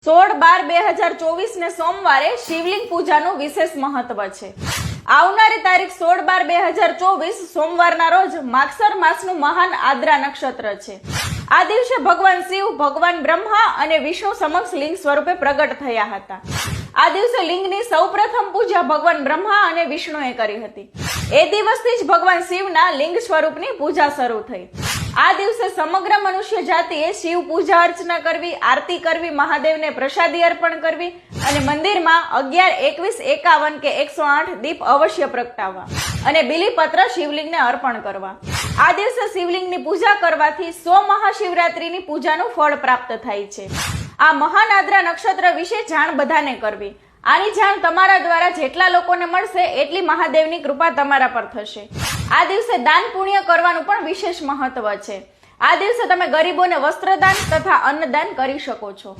16/12/2024 ને સોમવારે શિવલિંગ પૂજાનું વિશેષ મહત્વ છે। આવનારી તારીખ 16/12/2024 સોમવારના રોજ માગસર માસનું મહાન આદ્રા નક્ષત્ર છે। આ દિવસે ભગવાન શિવ, ભગવાન બ્રહ્મા અને વિષ્ણુ સમક્ષ લિંગ સ્વરૂપે પ્રગટ થયા હતા। આ દિવસે લિંગની સૌપ્રથમ પૂજા ભગવાન બ્રહ્મા અને વિષ્ણુએ કરી હતી। એ દિવસથી જ ભગવાન શિવના લિંગ સ્વરૂપની પૂજા શરૂ થઈ। આ દિવસે સમગ્ર મનુષ્ય જાતિએ શિવ પૂજા અર્ચના કરવી, આરતી કરવી, મહાદેવને પ્રસાદી અર્પણ કરવી અને મંદિરમાં 11, 21, 51 કે 108 દીપ અવશ્ય પ્રગટાવવા અને બીલીપત્ર શિવલિંગને અર્પણ કરવા। આ દિવસે શિવલિંગની પૂજા કરવાથી 100 મહાશિવરાત્રીની પૂજાનું ફળ પ્રાપ્ત થાય છે। આ મહાન આદ્રા નક્ષત્ર વિશે જાણ બધાને કરવી। આની જાણ તમારા દ્વારા જેટલા લોકોને મળશે એટલી મહાદેવની કૃપા તમારા પર થશે। આ દિવસે દાન પુણ્ય કરવાનું પણ વિશેષ મહત્વ છે। આ દિવસે તમે ગરીબોને વસ્ત્રદાન તથા અન્નદાન કરી શકો છો।